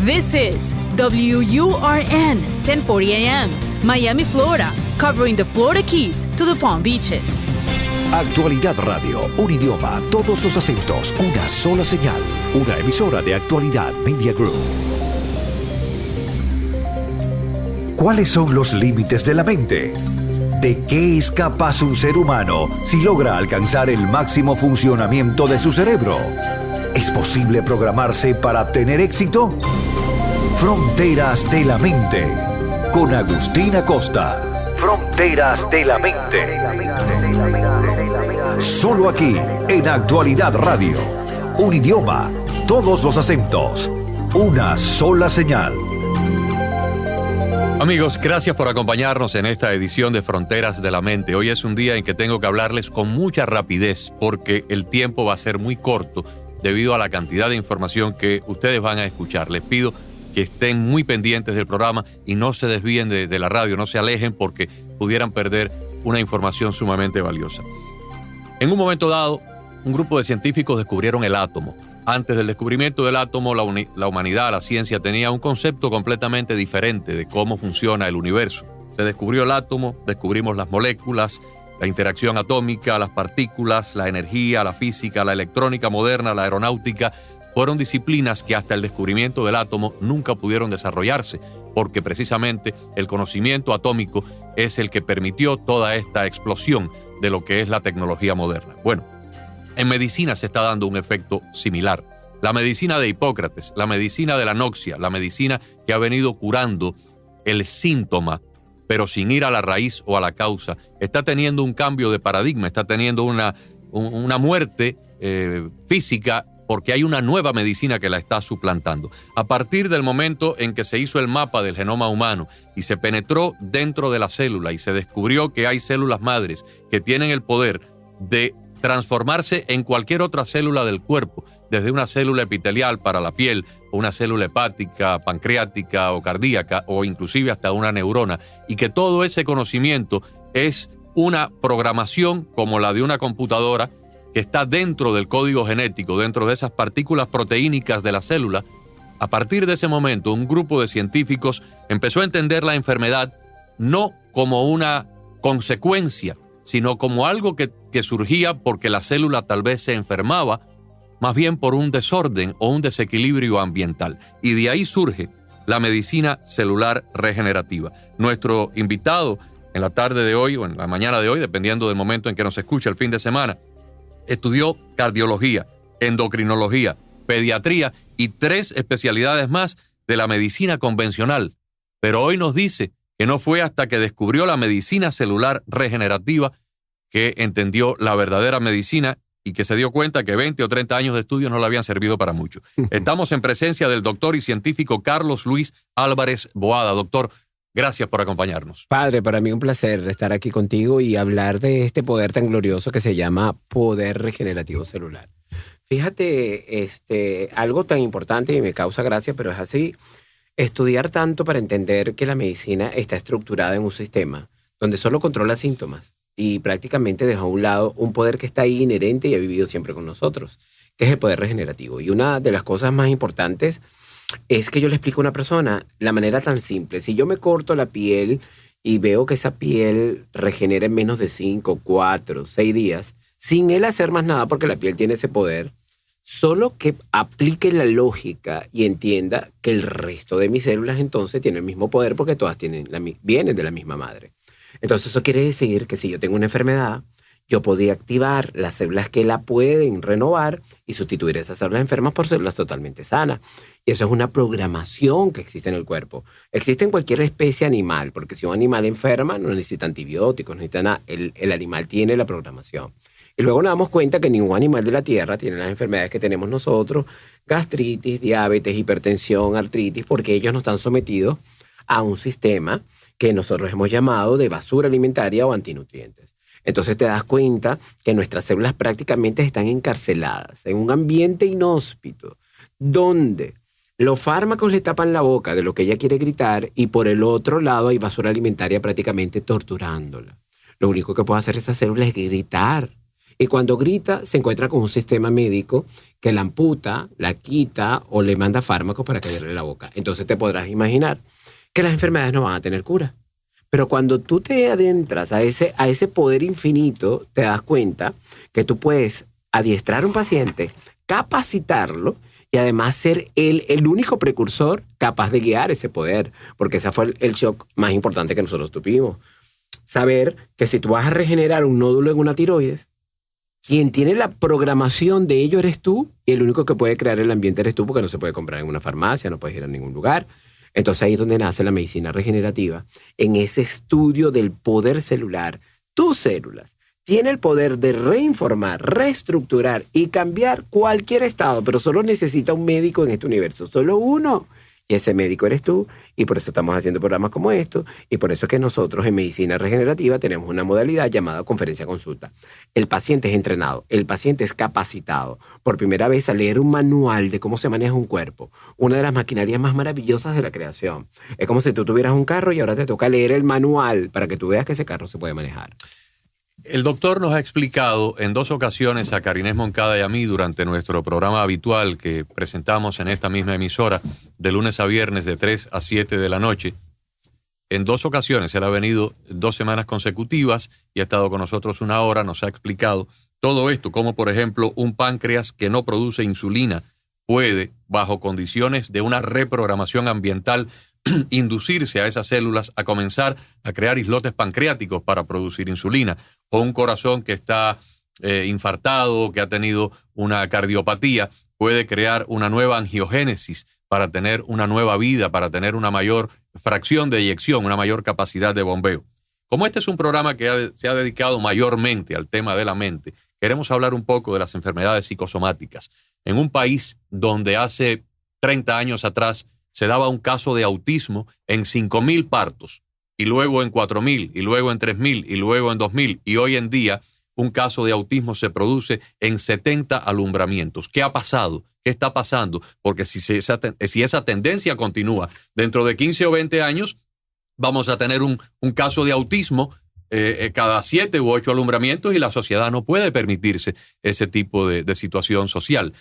This is WURN 1040 AM, Miami, Florida, covering the Florida Keys to the Palm Beaches. Actualidad Radio, un idioma, todos los acentos, una sola señal. Una emisora de Actualidad Media Group. ¿Cuáles son los límites de la mente? ¿De qué es capaz un ser humano si logra alcanzar el máximo funcionamiento de su cerebro? ¿Es posible programarse para tener éxito? Fronteras de la Mente, con Agustín Acosta. Fronteras de la Mente. Solo aquí, en Actualidad Radio. Un idioma, todos los acentos, una sola señal. Amigos, gracias por acompañarnos en esta edición de Fronteras de la Mente. Hoy es un día en que tengo que hablarles con mucha rapidez porque el tiempo va a ser muy corto debido a la cantidad de información que ustedes van a escuchar. Les pido que estén muy pendientes del programa y no se desvíen de la radio, no se alejen porque pudieran perder una información sumamente valiosa. En un momento dado, un grupo de científicos descubrieron el átomo. Antes del descubrimiento del átomo, la humanidad, la ciencia, tenía un concepto completamente diferente de cómo funciona el universo. Se descubrió el átomo, descubrimos las moléculas, la interacción atómica, las partículas, la energía, la física, la electrónica moderna, la aeronáutica. Fueron disciplinas que hasta el descubrimiento del átomo nunca pudieron desarrollarse, porque precisamente el conocimiento atómico es el que permitió toda esta explosión de lo que es la tecnología moderna. Bueno, en medicina se está dando un efecto similar. La medicina de Hipócrates, la medicina de la anoxia, la medicina que ha venido curando el síntoma, pero sin ir a la raíz o a la causa, está teniendo un cambio de paradigma, está teniendo una muerte física, porque hay una nueva medicina que la está suplantando. A partir del momento en que se hizo el mapa del genoma humano y se penetró dentro de la célula y se descubrió que hay células madres que tienen el poder de transformarse en cualquier otra célula del cuerpo, desde una célula epitelial para la piel, o una célula hepática, pancreática o cardíaca, o inclusive hasta una neurona, y que todo ese conocimiento es una programación como la de una computadora que está dentro del código genético, dentro de esas partículas proteínicas de la célula. A partir de ese momento, un grupo de científicos empezó a entender la enfermedad no como una consecuencia, sino como algo que surgía porque la célula tal vez se enfermaba, más bien por un desorden o un desequilibrio ambiental. Y de ahí surge la medicina celular regenerativa. Nuestro invitado en la tarde de hoy o en la mañana de hoy, dependiendo del momento en que nos escuche el fin de semana, estudió cardiología, endocrinología, pediatría y 3 especialidades más de la medicina convencional. Pero hoy nos dice que no fue hasta que descubrió la medicina celular regenerativa que entendió la verdadera medicina y que se dio cuenta que 20 o 30 años de estudio no le habían servido para mucho. Estamos en presencia del doctor y científico Carlos Luis Álvarez Boada. Doctor, gracias por acompañarnos. Padre, para mí un placer estar aquí contigo y hablar de este poder tan glorioso que se llama poder regenerativo celular. Fíjate, algo tan importante y me causa gracia, pero es así. Estudiar tanto para entender que la medicina está estructurada en un sistema donde solo controla síntomas y prácticamente deja a un lado un poder que está ahí inherente y ha vivido siempre con nosotros, que es el poder regenerativo. Y una de las cosas más importantes es que yo le explico a una persona la manera tan simple. Si yo me corto la piel y veo que esa piel regenera en menos de 5, 4, 6 días, sin él hacer más nada porque la piel tiene ese poder, solo que aplique la lógica y entienda que el resto de mis células entonces tienen el mismo poder porque todas vienen de la misma madre. Entonces eso quiere decir que si yo tengo una enfermedad, yo podía activar las células que la pueden renovar y sustituir esas células enfermas por células totalmente sanas. Y eso es una programación que existe en el cuerpo. Existe en cualquier especie animal, porque si un animal enferma no necesita antibióticos, no necesita nada. El animal tiene la programación. Y luego nos damos cuenta que ningún animal de la Tierra tiene las enfermedades que tenemos nosotros, gastritis, diabetes, hipertensión, artritis, porque ellos no están sometidos a un sistema que nosotros hemos llamado de basura alimentaria o antinutrientes. Entonces te das cuenta que nuestras células prácticamente están encarceladas en un ambiente inhóspito, donde los fármacos le tapan la boca de lo que ella quiere gritar y por el otro lado hay basura alimentaria prácticamente torturándola. Lo único que puede hacer esa célula es gritar. Y cuando grita, se encuentra con un sistema médico que la amputa, la quita o le manda fármacos para callarle la boca. Entonces te podrás imaginar que las enfermedades no van a tener cura. Pero cuando tú te adentras a ese poder infinito, te das cuenta que tú puedes adiestrar a un paciente, capacitarlo y además ser él el único precursor capaz de guiar ese poder. Porque ese fue el shock más importante que nosotros tuvimos. Saber que si tú vas a regenerar un nódulo en una tiroides, quien tiene la programación de ello eres tú y el único que puede crear el ambiente eres tú, porque no se puede comprar en una farmacia, no puedes ir a ningún lugar. Entonces ahí es donde nace la medicina regenerativa, en ese estudio del poder celular. Tus células tienen el poder de reinformar, reestructurar y cambiar cualquier estado, pero solo necesita un médico en este universo, solo uno. Y ese médico eres tú, y por eso estamos haciendo programas como estos, y por eso es que nosotros en medicina regenerativa tenemos una modalidad llamada conferencia consulta. El paciente es entrenado, el paciente es capacitado por primera vez a leer un manual de cómo se maneja un cuerpo, una de las maquinarias más maravillosas de la creación. Es como si tú tuvieras un carro y ahora te toca leer el manual para que tú veas que ese carro se puede manejar. El doctor nos ha explicado en 2 ocasiones a Karina Moncada y a mí durante nuestro programa habitual que presentamos en esta misma emisora de lunes a viernes de 3 a 7 de la noche. En 2 ocasiones, él ha venido 2 semanas consecutivas y ha estado con nosotros 1 hora, nos ha explicado todo esto, como por ejemplo un páncreas que no produce insulina puede, bajo condiciones de una reprogramación ambiental, inducirse a esas células a comenzar a crear islotes pancreáticos para producir insulina, o un corazón que está infartado, que ha tenido una cardiopatía, puede crear una nueva angiogénesis para tener una nueva vida, para tener una mayor fracción de eyección, una mayor capacidad de bombeo. Como este es un programa que se ha dedicado mayormente al tema de la mente, queremos hablar un poco de las enfermedades psicosomáticas. En un país donde hace 30 años atrás se daba un caso de autismo en 5,000 partos, y luego en 4,000, y luego en 3,000, y luego en 2,000, y hoy en día un caso de autismo se produce en 70 alumbramientos. ¿Qué ha pasado? ¿Qué está pasando? Porque si esa tendencia continúa, dentro de 15 o 20 años vamos a tener un caso de autismo cada 7 u 8 alumbramientos, y la sociedad no puede permitirse ese tipo de situación social.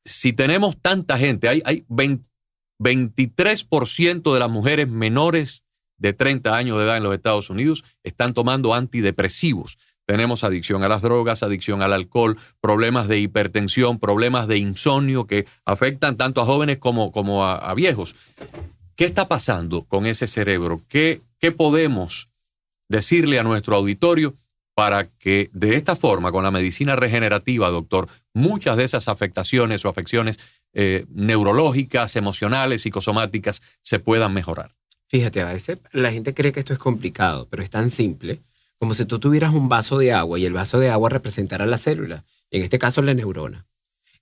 Si tenemos tanta gente, hay 23% de las mujeres menores de 30 años de edad en los Estados Unidos están tomando antidepresivos. Tenemos adicción a las drogas, adicción al alcohol, problemas de hipertensión, problemas de insomnio que afectan tanto a jóvenes como a viejos. ¿Qué está pasando con ese cerebro? ¿Qué podemos decirle a nuestro auditorio para que de esta forma, con la medicina regenerativa, doctor, muchas de esas afectaciones o afecciones neurológicas, emocionales, psicosomáticas se puedan mejorar? Fíjate, a veces la gente cree que esto es complicado, pero es tan simple como si tú tuvieras un vaso de agua y el vaso de agua representara la célula, en este caso la neurona.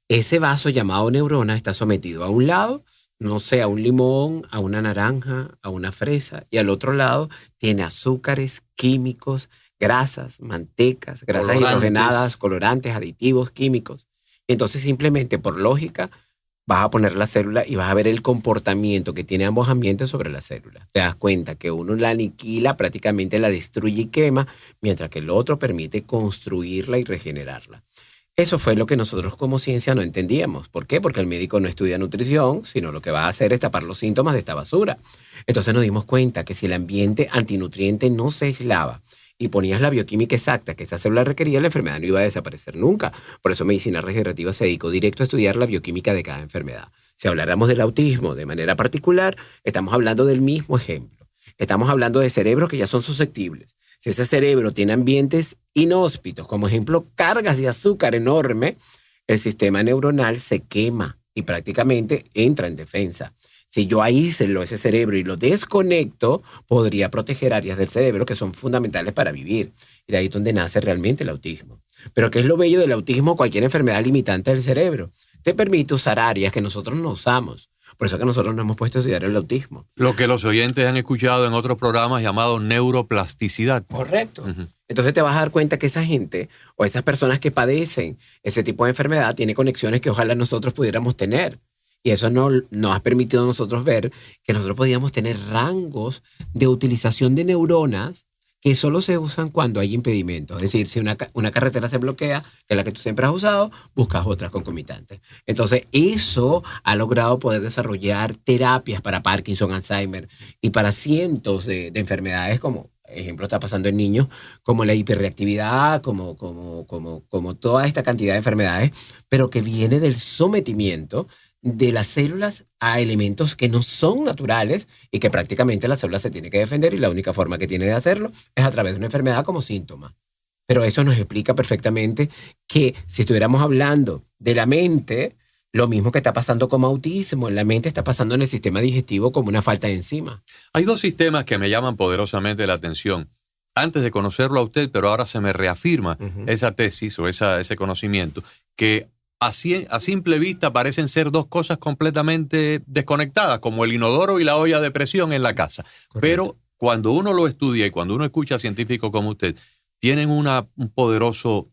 Ese vaso llamado neurona está sometido a un lado, no sé, a un limón, a una naranja, a una fresa, y al otro lado tiene azúcares, químicos, grasas, mantecas, grasas hidrogenadas, colorantes, aditivos, químicos. Entonces simplemente por lógica vas a poner la célula y vas a ver el comportamiento que tiene ambos ambientes sobre la célula. Te das cuenta que uno la aniquila, prácticamente la destruye y quema, mientras que el otro permite construirla y regenerarla. Eso fue lo que nosotros como ciencia no entendíamos. ¿Por qué? Porque el médico no estudia nutrición, sino lo que va a hacer es tapar los síntomas de esta basura. Entonces nos dimos cuenta que si el ambiente antinutriente no se aislaba y ponías la bioquímica exacta que esa célula requería, la enfermedad no iba a desaparecer nunca. Por eso medicina regenerativa se dedicó directo a estudiar la bioquímica de cada enfermedad. Si habláramos del autismo de manera particular, estamos hablando del mismo ejemplo. Estamos hablando de cerebros que ya son susceptibles. Si ese cerebro tiene ambientes inhóspitos, como ejemplo cargas de azúcar enorme, el sistema neuronal se quema y prácticamente entra en defensa. Si yo aíslo ese cerebro y lo desconecto, podría proteger áreas del cerebro que son fundamentales para vivir. Y de ahí es donde nace realmente el autismo. Pero ¿qué es lo bello del autismo? Cualquier enfermedad limitante del cerebro te permite usar áreas que nosotros no usamos. Por eso que nosotros nos hemos puesto a estudiar el autismo. Lo que los oyentes han escuchado en otros programas llamado neuroplasticidad. Correcto. Entonces te vas a dar cuenta que esa gente o esas personas que padecen ese tipo de enfermedad tiene conexiones que ojalá nosotros pudiéramos tener. Y eso nos ha permitido a nosotros ver que nosotros podíamos tener rangos de utilización de neuronas que solo se usan cuando hay impedimentos. Es decir, si una carretera se bloquea, que es la que tú siempre has usado, buscas otras concomitantes. Entonces, eso ha logrado poder desarrollar terapias para Parkinson, Alzheimer y para cientos de enfermedades, como ejemplo está pasando en niños, como la hiperreactividad, como toda esta cantidad de enfermedades, pero que viene del sometimiento de las células a elementos que no son naturales y que prácticamente la célula se tiene que defender, y la única forma que tiene de hacerlo es a través de una enfermedad como síntoma. Pero eso nos explica perfectamente que si estuviéramos hablando de la mente, lo mismo que está pasando como autismo, en la mente está pasando en el sistema digestivo como una falta de enzima. Hay dos sistemas que me llaman poderosamente la atención. Antes de conocerlo a usted, pero ahora se me reafirma esa tesis o ese conocimiento, que a simple vista parecen ser dos cosas completamente desconectadas, como el inodoro y la olla de presión en la casa. Correcto. Pero cuando uno lo estudia y cuando uno escucha a científicos como usted, tienen un poderoso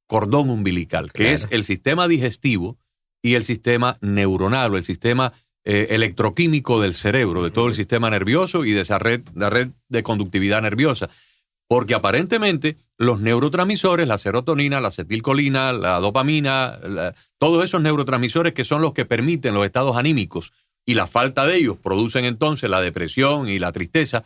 cordón umbilical, que es el sistema digestivo y el sistema neuronal, o el sistema electroquímico del cerebro, de todo el sistema nervioso y de esa la red de conductividad nerviosa. Porque aparentemente los neurotransmisores, la serotonina, la acetilcolina, la dopamina, todos esos neurotransmisores que son los que permiten los estados anímicos, y la falta de ellos producen entonces la depresión y la tristeza,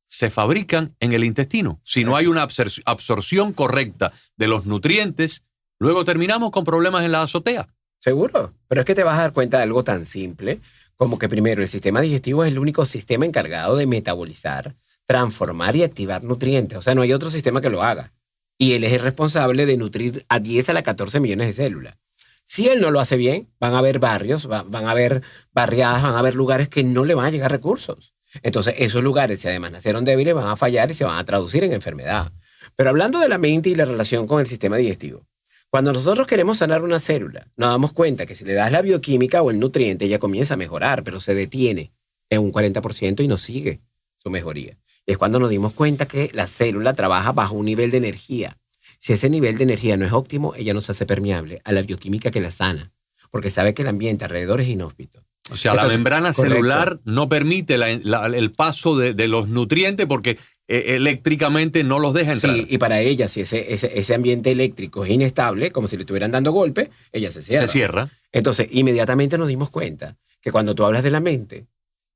se fabrican en el intestino. Si no hay una absorción correcta de los nutrientes, luego terminamos con problemas en la azotea. Seguro, pero es que te vas a dar cuenta de algo tan simple como que primero el sistema digestivo es el único sistema encargado de metabolizar, transformar y activar nutrientes. O sea, no hay otro sistema que lo haga. Y él es el responsable de nutrir a 10 a la 14 millones de células. Si él no lo hace bien, van a haber barrios, van a haber barriadas, van a haber lugares que no le van a llegar recursos. Entonces, esos lugares, si además nacieron débiles, van a fallar y se van a traducir en enfermedad. Pero hablando de la mente y la relación con el sistema digestivo, cuando nosotros queremos sanar una célula, nos damos cuenta que si le das la bioquímica o el nutriente, ella comienza a mejorar, pero se detiene en un 40% y no sigue su mejoría. Y es cuando nos dimos cuenta que la célula trabaja bajo un nivel de energía. Si ese nivel de energía no es óptimo, ella no se hace permeable a la bioquímica que la sana, porque sabe que el ambiente alrededor es inhóspito. O sea, entonces, la membrana celular no permite el paso de los nutrientes porque eléctricamente no los deja entrar. Sí, y para ella, si ese ambiente eléctrico es inestable, como si le estuvieran dando golpe, ella se cierra. Se cierra. Entonces, inmediatamente nos dimos cuenta que cuando tú hablas de la mente,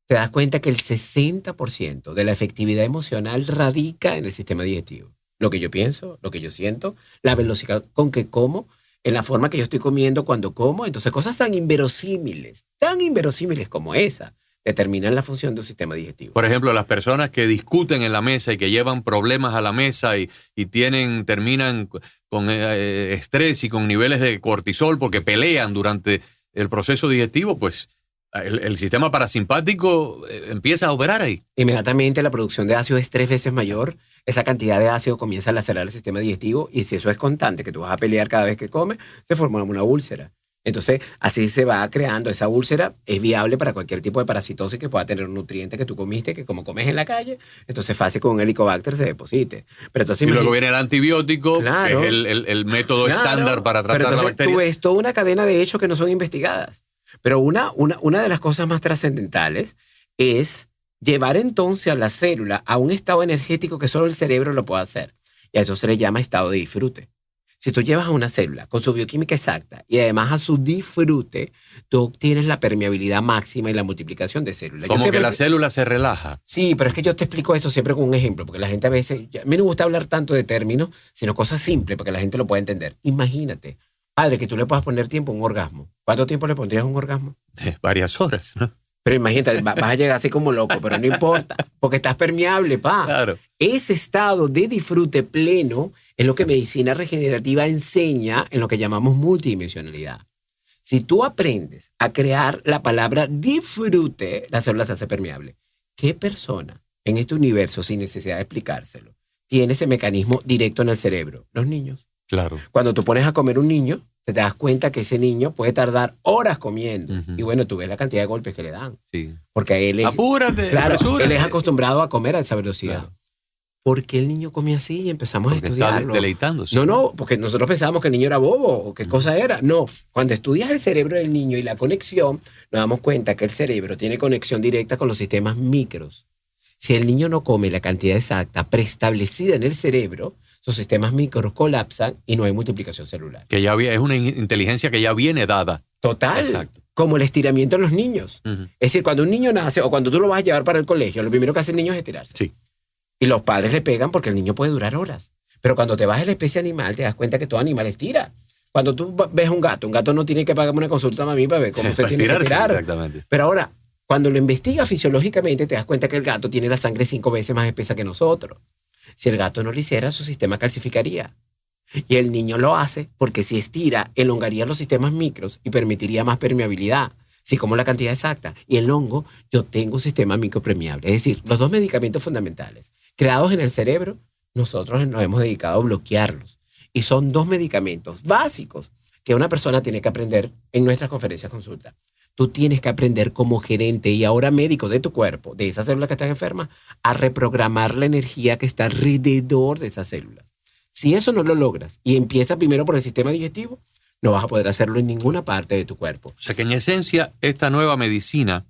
te das cuenta que el 60% de la efectividad emocional radica en el sistema digestivo. Lo que yo pienso, lo que yo siento, la velocidad con que como, en la forma que yo estoy comiendo cuando como. Entonces, cosas tan inverosímiles como esa, determinan la función de un sistema digestivo. Por ejemplo, las personas que discuten en la mesa y que llevan problemas a la mesa y terminan con estrés y con niveles de cortisol porque pelean durante el proceso digestivo, pues el sistema parasimpático empieza a operar ahí. Inmediatamente la producción de ácido es 3 veces mayor. Esa cantidad de ácido comienza a lacerar el sistema digestivo, y si eso es constante, que tú vas a pelear cada vez que comes, se forma una úlcera. Entonces, así se va creando. Esa úlcera es viable para cualquier tipo de parasitosis que pueda tener un nutriente que tú comiste, que como comes en la calle, entonces fácil con un Helicobacter se deposite. Pero entonces, y luego viene el antibiótico, claro, que es el método estándar para tratar la bacteria. Tú ves toda una cadena de hechos que no son investigadas. Pero una de las cosas más trascendentales es llevar entonces a la célula a un estado energético que solo el cerebro lo puede hacer. Y a eso se le llama estado de disfrute. Si tú llevas a una célula con su bioquímica exacta y además a su disfrute, tú obtienes la permeabilidad máxima y la multiplicación de células. Como que la célula se relaja. Sí, pero es que yo te explico esto siempre con un ejemplo, porque la gente a veces, a mí no me gusta hablar tanto de términos, sino cosas simples para que la gente lo pueda entender. Imagínate, padre, que tú le puedas poner tiempo a un orgasmo. ¿Cuánto tiempo le pondrías a un orgasmo? Varias horas, ¿no? Pero imagínate, vas a llegar así como loco, pero no importa, porque estás permeable, pa. Claro. Ese estado de disfrute pleno es lo que medicina regenerativa enseña en lo que llamamos multidimensionalidad. Si tú aprendes a crear la palabra disfrute, la célula se hace permeable. ¿Qué persona en este universo, sin necesidad de explicárselo, tiene ese mecanismo directo en el cerebro? Los niños. Claro. Cuando tú pones a comer un niño, te das cuenta que ese niño puede tardar horas comiendo. Uh-huh. Y bueno, tú ves la cantidad de golpes que le dan. Sí. Porque a él es... ¡Apúrate! Claro, apresúrate. Él es acostumbrado a comer a esa velocidad. Claro. ¿Por qué el niño come así? Y empezamos porque a estudiarlo. Está deleitándose. No, porque nosotros pensábamos que el niño era bobo o qué cosa era. No, cuando estudias el cerebro del niño y la conexión, nos damos cuenta que el cerebro tiene conexión directa con los sistemas micros. Si el niño no come la cantidad exacta preestablecida en el cerebro, sus sistemas micros colapsan y no hay multiplicación celular. Que ya es una inteligencia que ya viene dada. Total. Exacto. Como el estiramiento en los niños. Uh-huh. Es decir, cuando un niño nace o cuando tú lo vas a llevar para el colegio, lo primero que hace el niño es estirarse. Sí. Y los padres le pegan porque el niño puede durar horas. Pero cuando te vas a la especie animal, te das cuenta que todo animal estira. Cuando tú ves un gato no tiene que pagarme una consulta a mí para ver cómo se tiene que estirar. Exactamente. Pero ahora, cuando lo investigas fisiológicamente, te das cuenta que el gato tiene la sangre 5 veces más espesa que nosotros. Si el gato no lo hiciera, su sistema calcificaría. Y el niño lo hace porque si estira, elongaría los sistemas micros y permitiría más permeabilidad. Si como la cantidad exacta. Y el hongo, yo tengo un sistema micropermeable. Es decir, los dos medicamentos fundamentales creados en el cerebro, nosotros nos hemos dedicado a bloquearlos. Y son 2 medicamentos básicos que una persona tiene que aprender en nuestras conferencias consulta. Tú tienes que aprender como gerente y ahora médico de tu cuerpo, de esas células que están enfermas, a reprogramar la energía que está alrededor de esas células. Si eso no lo logras y empieza primero por el sistema digestivo, no vas a poder hacerlo en ninguna parte de tu cuerpo. O sea que en esencia esta nueva medicina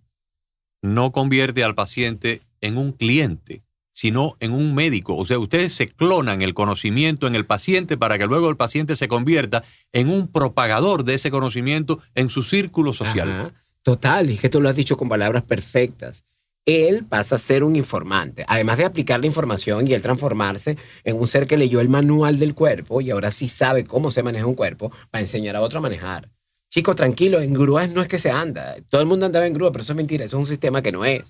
no convierte al paciente en un cliente, sino en un médico. O sea, ustedes se clonan el conocimiento en el paciente para que luego el paciente se convierta en un propagador de ese conocimiento en su círculo social. Ajá, total, y es que tú lo has dicho con palabras perfectas. Él pasa a ser un informante, además de aplicar la información y él transformarse en un ser que leyó el manual del cuerpo y ahora sí sabe cómo se maneja un cuerpo para enseñar a otro a manejar. Chico, tranquilo, en grúas no es que se anda. Todo el mundo andaba en grúa, pero eso es mentira, eso es un sistema que no es.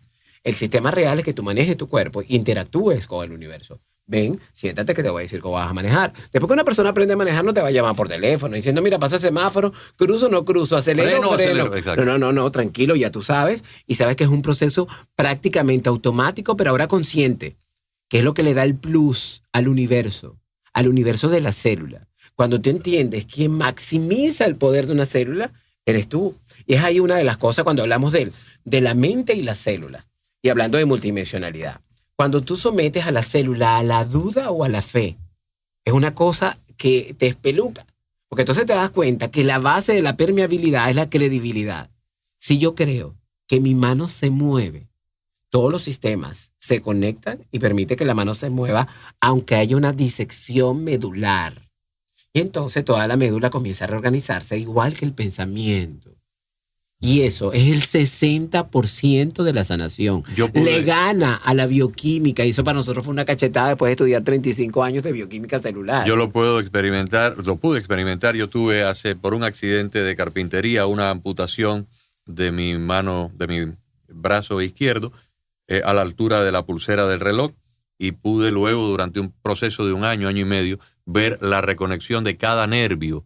El sistema real es que tú manejes tu cuerpo e interactúes con el universo. Ven, siéntate que te voy a decir cómo vas a manejar. Después que una persona aprende a manejar, no te va a llamar por teléfono diciendo, mira, paso el semáforo, cruzo o no cruzo, acelero o freno. No, tranquilo, ya tú sabes. Y sabes que es un proceso prácticamente automático, pero ahora consciente, que es lo que le da el plus al universo de la célula. Cuando tú entiendes quién maximiza el poder de una célula, eres tú. Y es ahí una de las cosas cuando hablamos de la mente y la célula. Y hablando de multidimensionalidad. Cuando tú sometes a la célula a la duda o a la fe, es una cosa que te espeluca. Porque entonces te das cuenta que la base de la permeabilidad es la credibilidad. Si yo creo que mi mano se mueve, todos los sistemas se conectan y permite que la mano se mueva aunque haya una disección medular. Y entonces toda la médula comienza a reorganizarse igual que el pensamiento. Y eso es el 60% de la sanación. Le gana a la bioquímica. Y eso para nosotros fue una cachetada después de estudiar 35 años de bioquímica celular. Yo lo pude experimentar. Yo tuve por un accidente de carpintería una amputación de mi mano, de mi brazo izquierdo, a la altura de la pulsera del reloj. Y pude luego, durante un proceso de un año y medio, ver la reconexión de cada nervio.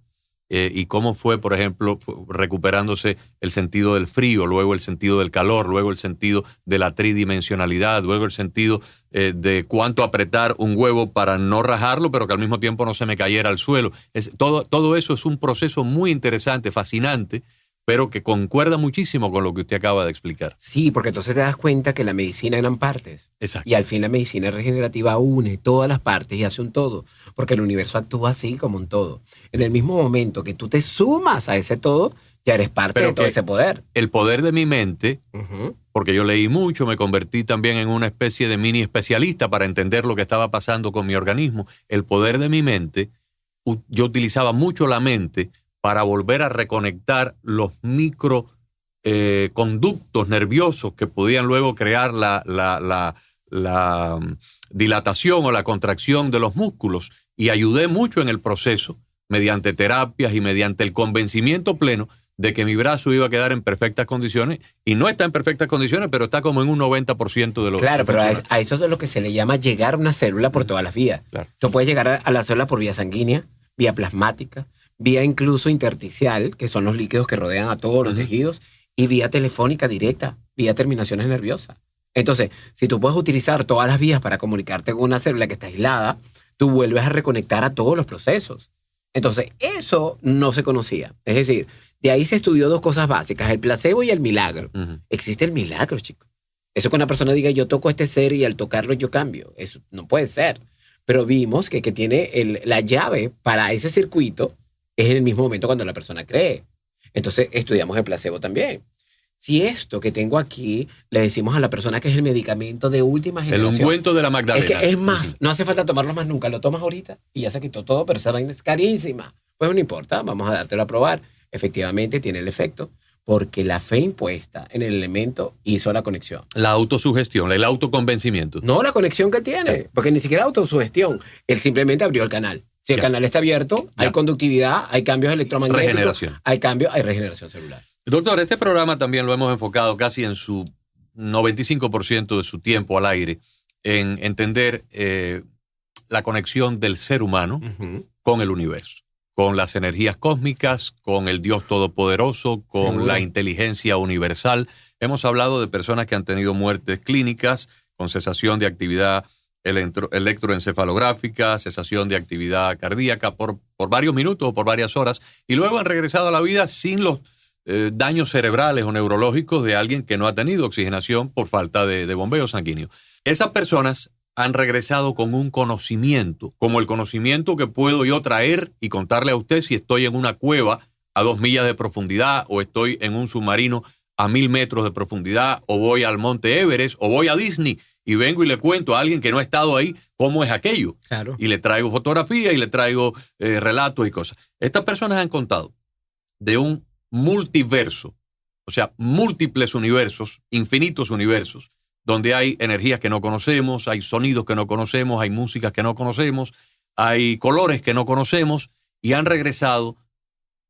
Y cómo fue, por ejemplo, recuperándose el sentido del frío, luego el sentido del calor, luego el sentido de la tridimensionalidad, luego el sentido de cuánto apretar un huevo para no rajarlo, pero que al mismo tiempo no se me cayera al suelo. Todo eso es un proceso muy interesante, fascinante, pero que concuerda muchísimo con lo que usted acaba de explicar. Sí, porque entonces te das cuenta que la medicina eran partes. Exacto. Y al fin la medicina regenerativa une todas las partes y hace un todo, porque el universo actúa así como un todo. En el mismo momento que tú te sumas a ese todo, ya eres parte de todo ese poder. El poder de mi mente, Uh-huh. porque yo leí mucho, me convertí también en una especie de mini especialista para entender lo que estaba pasando con mi organismo. El poder de mi mente, yo utilizaba mucho la mente para volver a reconectar los microconductos nerviosos que podían luego crear la dilatación o la contracción de los músculos. Y ayudé mucho en el proceso, mediante terapias y mediante el convencimiento pleno de que mi brazo iba a quedar en perfectas condiciones. Y no está en perfectas condiciones, pero está como en un 90% de lo Claro, pero a eso es lo que se le llama llegar a una célula por todas las vías. Claro. Tú puedes llegar a la célula por vía sanguínea, vía plasmática, vía incluso intersticial, que son los líquidos que rodean a todos los tejidos, y vía telefónica directa, vía terminaciones nerviosas. Entonces, si tú puedes utilizar todas las vías para comunicarte con una célula que está aislada, tú vuelves a reconectar a todos los procesos. Entonces, eso no se conocía. Es decir, de ahí se estudió 2 cosas básicas, el placebo y el milagro. Uh-huh. Existe el milagro, chico. Eso que una persona diga, yo toco a este ser y al tocarlo yo cambio. Eso no puede ser. Pero vimos que tiene la llave para ese circuito es en el mismo momento cuando la persona cree. Entonces, estudiamos el placebo también. Si esto que tengo aquí le decimos a la persona que es el medicamento de última El generación. ungüento de la Magdalena. Es que es más, no hace falta tomarlo más nunca, lo tomas ahorita y ya se quitó todo, pero esa vaina es carísima. Pues no importa, vamos a dártelo a probar. Efectivamente tiene el efecto, porque la fe impuesta en el elemento hizo la conexión. La autosugestión, el autoconvencimiento. No la conexión que tiene, porque ni siquiera autosugestión. Él simplemente abrió el canal. Si el canal está abierto, hay conductividad, hay cambios electromagnéticos, Regeneración. hay regeneración celular. Doctor, este programa también lo hemos enfocado casi en su 95% de su tiempo al aire en entender la conexión del ser humano con el universo, con las energías cósmicas, con el Dios Todopoderoso, con Seguro. la inteligencia universal. Hemos hablado de personas que han tenido muertes clínicas con cesación de actividad electroencefalográfica, cesación de actividad cardíaca por varios minutos o por varias horas, y luego han regresado a la vida sin los daños cerebrales o neurológicos de alguien que no ha tenido oxigenación por falta de bombeo sanguíneo. Esas personas han regresado con un conocimiento, como el conocimiento que puedo yo traer y contarle a usted si estoy en una cueva a 2 millas de profundidad, o estoy en un submarino a 1000 metros de profundidad, o voy al Monte Everest, o voy a Disney y vengo y le cuento a alguien que no ha estado ahí cómo es aquello. Claro. Y le traigo fotografía y le traigo relatos y cosas. Estas personas han contado de un multiverso, o sea, múltiples universos, infinitos universos, donde hay energías que no conocemos, hay sonidos que no conocemos, hay músicas que no conocemos, hay colores que no conocemos, y han regresado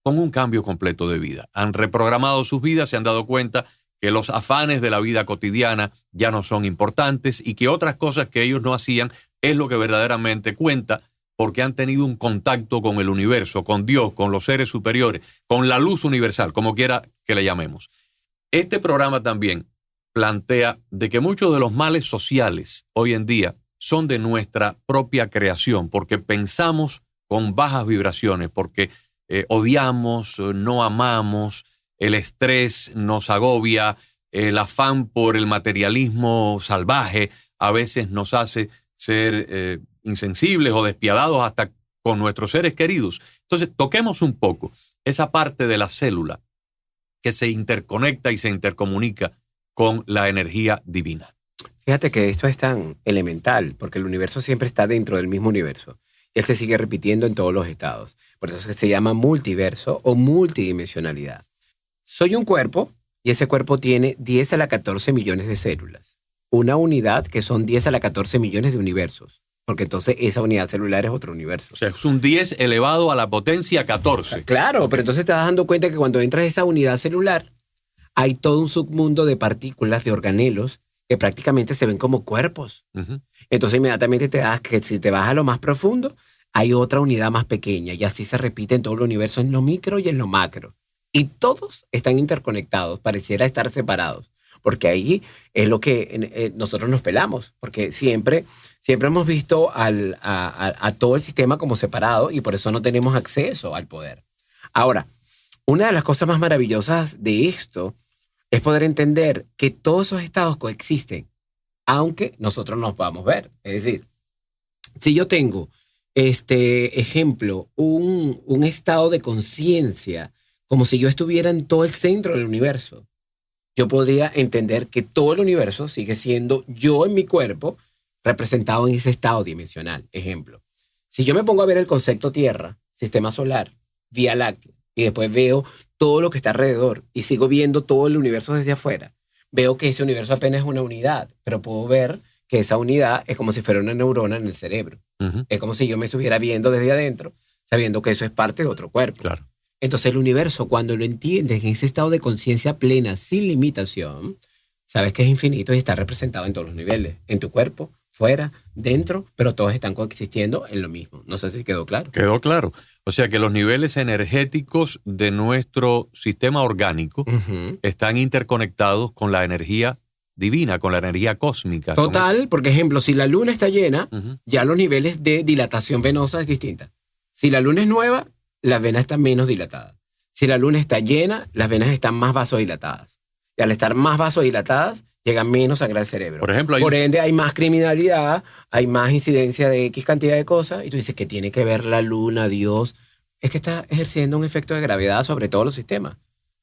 con un cambio completo de vida. Han reprogramado sus vidas, se han dado cuenta que los afanes de la vida cotidiana ya no son importantes y que otras cosas que ellos no hacían es lo que verdaderamente cuenta, porque han tenido un contacto con el universo, con Dios, con los seres superiores, con la luz universal, como quiera que le llamemos. Este programa también plantea de que muchos de los males sociales hoy en día son de nuestra propia creación, porque pensamos con bajas vibraciones, porque odiamos, no amamos, el estrés nos agobia, el afán por el materialismo salvaje a veces nos hace ser insensibles o despiadados hasta con nuestros seres queridos. Entonces, toquemos un poco esa parte de la célula que se interconecta y se intercomunica con la energía divina. Fíjate que esto es tan elemental, porque el universo siempre está dentro del mismo universo. Él se sigue repitiendo en todos los estados. Por eso se llama multiverso o multidimensionalidad. Soy un cuerpo y ese cuerpo tiene 10 a la 14 millones de células. Una unidad que son 10 a la 14 millones de universos. Porque entonces esa unidad celular es otro universo. O sea, es un 10 elevado a la potencia 14. Claro, pero entonces te vas dando cuenta que cuando entras a esa unidad celular, hay todo un submundo de partículas, de organelos, que prácticamente se ven como cuerpos. Uh-huh. Entonces inmediatamente te das que si te vas a lo más profundo, hay otra unidad más pequeña y así se repite en todo el universo, en lo micro y en lo macro. Y todos están interconectados, pareciera estar separados, porque ahí es lo que nosotros nos pelamos, porque siempre hemos visto a todo el sistema como separado y por eso no tenemos acceso al poder. Ahora, una de las cosas más maravillosas de esto es poder entender que todos esos estados coexisten, aunque nosotros nos podamos ver. Es decir, si yo tengo, ejemplo, un estado de conciencia, como si yo estuviera en todo el centro del universo, yo podría entender que todo el universo sigue siendo yo en mi cuerpo representado en ese estado dimensional. Ejemplo, si yo me pongo a ver el concepto Tierra, Sistema Solar, Vía Láctea, y después veo todo lo que está alrededor y sigo viendo todo el universo desde afuera, veo que ese universo apenas es una unidad, pero puedo ver que esa unidad es como si fuera una neurona en el cerebro. Uh-huh. Es como si yo me estuviera viendo desde adentro, sabiendo que eso es parte de otro cuerpo. Claro. Entonces el universo, cuando lo entiendes en ese estado de conciencia plena, sin limitación, sabes que es infinito y está representado en todos los niveles, en tu cuerpo, fuera, dentro, pero todos están coexistiendo en lo mismo. No sé si quedó claro. Quedó claro. O sea que los niveles energéticos de nuestro sistema orgánico uh-huh. están interconectados con la energía divina, con la energía cósmica. Total, porque ejemplo, si la luna está llena, uh-huh. ya los niveles de dilatación venosa es distinta. Si la luna es nueva, las venas están menos dilatadas. Si la luna está llena, las venas están más vasodilatadas. Y al estar más vasodilatadas, llega menos sangre al cerebro. Por ejemplo, por ende, hay más criminalidad, hay más incidencia de X cantidad de cosas, y tú dices que tiene que ver la luna, Dios. Es que está ejerciendo un efecto de gravedad sobre todos los sistemas.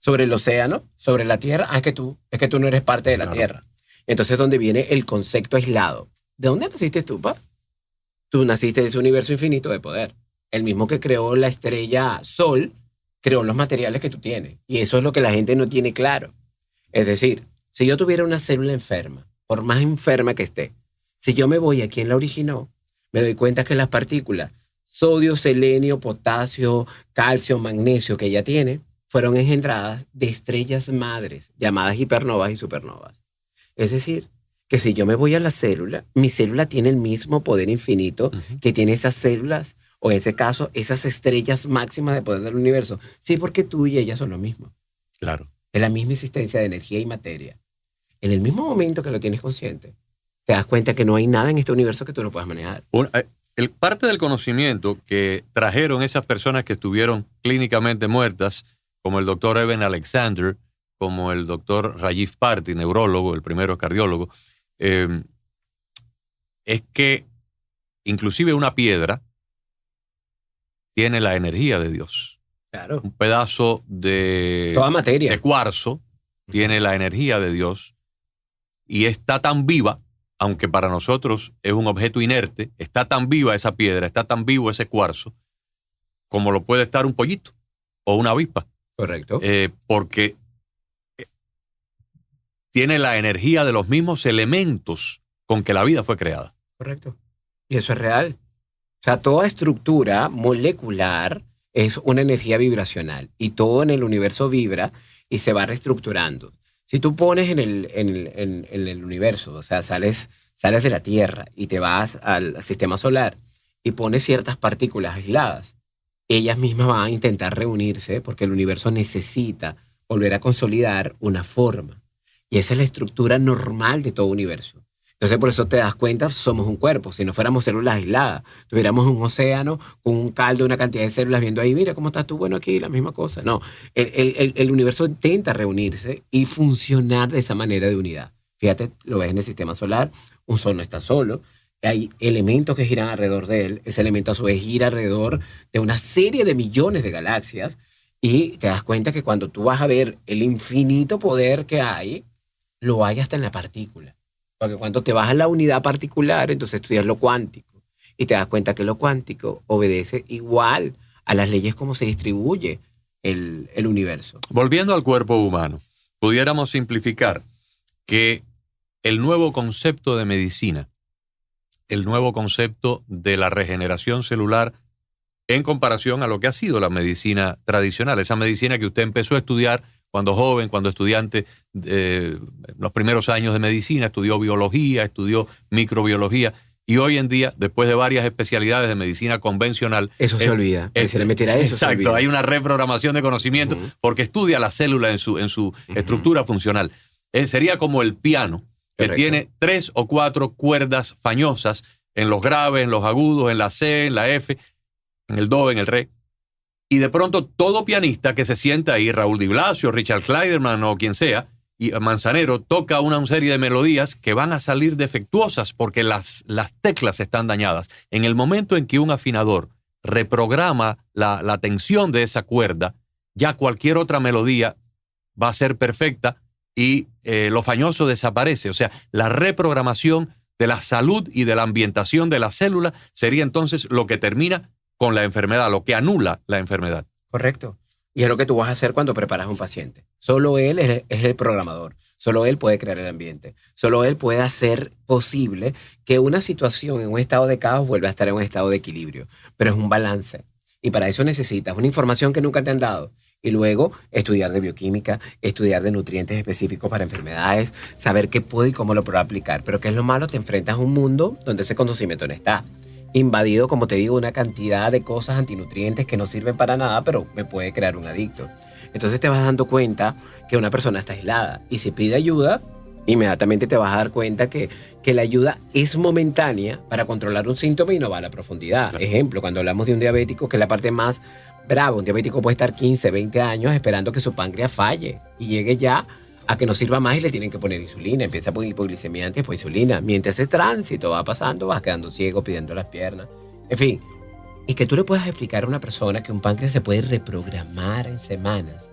sobre el océano, sobre la Tierra, es que tú no eres parte de la Tierra. Entonces, ¿dónde viene el concepto aislado? ¿De dónde naciste tú, pa? Tú naciste de ese universo infinito de poder. El mismo que creó la estrella Sol, creó los materiales que tú tienes. Y eso es lo que la gente no tiene claro. Es decir, si yo tuviera una célula enferma, por más enferma que esté, si yo me voy a quien la originó, me doy cuenta que las partículas sodio, selenio, potasio, calcio, magnesio que ella tiene, fueron engendradas de estrellas madres llamadas hipernovas y supernovas. Es decir, que si yo me voy a la célula, mi célula tiene el mismo poder infinito que tiene esas células, o en este caso, esas estrellas máximas de poder del universo. Sí, porque tú y ella son lo mismo. Claro. Es la misma existencia de energía y materia. En el mismo momento que lo tienes consciente, te das cuenta que no hay nada en este universo que tú no puedas manejar. Parte del conocimiento que trajeron esas personas que estuvieron clínicamente muertas, como el doctor Eben Alexander, como el doctor Rajiv Party, neurólogo, el primero cardiólogo, es que inclusive una piedra tiene la energía de Dios. Claro. Un pedazo de, toda materia, de cuarzo tiene la energía de Dios y está tan viva, aunque para nosotros es un objeto inerte, está tan viva esa piedra, está tan vivo ese cuarzo, como lo puede estar un pollito o una avispa. Correcto. Porque tiene la energía de los mismos elementos con que la vida fue creada. Correcto. Y eso es real. O sea, toda estructura molecular es una energía vibracional y todo en el universo vibra y se va reestructurando. Si tú pones en el universo, o sea, sales de la Tierra y te vas al sistema solar y pones ciertas partículas aisladas, ellas mismas van a intentar reunirse porque el universo necesita volver a consolidar una forma. Y esa es la estructura normal de todo universo. Entonces, por eso te das cuenta, somos un cuerpo. Si no fuéramos células aisladas, tuviéramos un océano con un caldo, una cantidad de células viendo ahí, mira cómo estás tú, bueno, aquí, la misma cosa. No, el universo intenta reunirse y funcionar de esa manera de unidad. Fíjate, lo ves en el sistema solar, un sol no está solo, hay elementos que giran alrededor de él, ese elemento a su vez gira alrededor de una serie de millones de galaxias y te das cuenta que cuando tú vas a ver el infinito poder que hay, lo hay hasta en la partícula. Porque cuando te vas a la unidad particular, entonces estudias lo cuántico y te das cuenta que lo cuántico obedece igual a las leyes como se distribuye el universo. Volviendo al cuerpo humano, pudiéramos simplificar que el nuevo concepto de medicina, el nuevo concepto de la regeneración celular en comparación a lo que ha sido la medicina tradicional, esa medicina que usted empezó a estudiar cuando joven, cuando estudiante, los primeros años de medicina, estudió biología, estudió microbiología, y hoy en día, después de varias especialidades de medicina convencional... Eso se olvida, se le meterá eso. Exacto, hay una reprogramación de conocimiento porque estudia la célula en su estructura funcional. Sería como el piano, que Correcto. tiene 3 o 4 cuerdas fañosas en los graves, en los agudos, en la C, en la F, en el Do, en el Re. Y de pronto todo pianista que se sienta ahí, Raúl Di Blasio, Richard Clayderman o quien sea, y Manzanero, toca una serie de melodías que van a salir defectuosas porque las teclas están dañadas. En el momento en que un afinador reprograma la tensión de esa cuerda, ya cualquier otra melodía va a ser perfecta y lo fañoso desaparece. O sea, la reprogramación de la salud y de la ambientación de la célula sería entonces lo que termina con la enfermedad, lo que anula la enfermedad. Correcto. Y es lo que tú vas a hacer cuando preparas a un paciente. Solo él es el programador. Solo él puede crear el ambiente. Solo él puede hacer posible que una situación en un estado de caos vuelva a estar en un estado de equilibrio. Pero es un balance. Y para eso necesitas una información que nunca te han dado. Y luego estudiar de bioquímica, estudiar de nutrientes específicos para enfermedades, saber qué puede y cómo lo puede aplicar. Pero ¿qué es lo malo? Te enfrentas a un mundo donde ese conocimiento no está. Invadido, como te digo, una cantidad de cosas antinutrientes que no sirven para nada, pero me puede crear un adicto. Entonces te vas dando cuenta que una persona está aislada y si pide ayuda, inmediatamente te vas a dar cuenta que la ayuda es momentánea para controlar un síntoma y no va a la profundidad. Claro. Ejemplo, cuando hablamos de un diabético, que es la parte más brava, un diabético puede estar 15, 20 años esperando que su páncreas falle y llegue ya a que no sirva más y le tienen que poner insulina. Empieza por hipoglicemia antes, por insulina. Mientras ese tránsito va pasando, vas quedando ciego, pidiendo las piernas. En fin, y que tú le puedas explicar a una persona que un páncreas se puede reprogramar en semanas.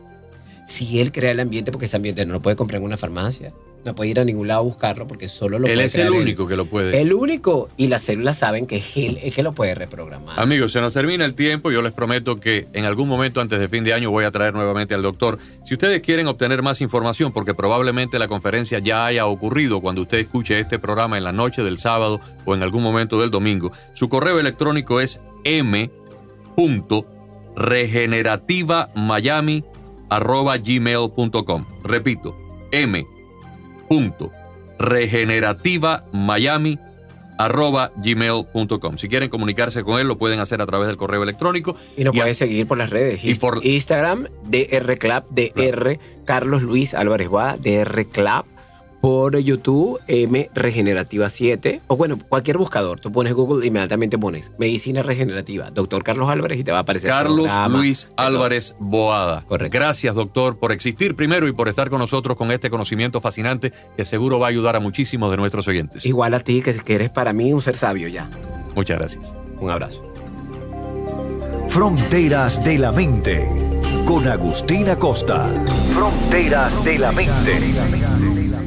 si él crea el ambiente, porque ese ambiente no lo puede comprar en una farmacia, no puede ir a ningún lado a buscarlo, porque solo lo Él puede es crear el él. único que lo puede. El único, y las células saben que es él el que lo puede reprogramar. Amigos, se nos termina el tiempo. Yo les prometo que en algún momento antes de fin de año voy a traer nuevamente al doctor. Si ustedes quieren obtener más información, porque probablemente la conferencia ya haya ocurrido cuando usted escuche este programa en la noche del sábado o en algún momento del domingo, su correo electrónico es m.regenerativamiami@gmail.com. Repito, m.regenerativamiami@gmail.com. Si quieren comunicarse con él, lo pueden hacer a través del correo electrónico. Y nos pueden seguir por las redes. y por- Instagram, drclub, dr Carlos Luis Álvarez Boada, drclub. Por YouTube, Regenerativa 7. O bueno, cualquier buscador. Tú pones Google, inmediatamente pones Medicina Regenerativa, Doctor Carlos Álvarez, y te va a aparecer. Carlos programa, Luis de todo. Álvarez Boada. Correcto. Gracias, doctor, por existir primero y por estar con nosotros con este conocimiento fascinante que seguro va a ayudar a muchísimos de nuestros oyentes. Igual a ti, que eres para mí un ser sabio ya. Muchas gracias. Un abrazo. Fronteras de la mente con Agustín Acosta. Fronteras de la mente.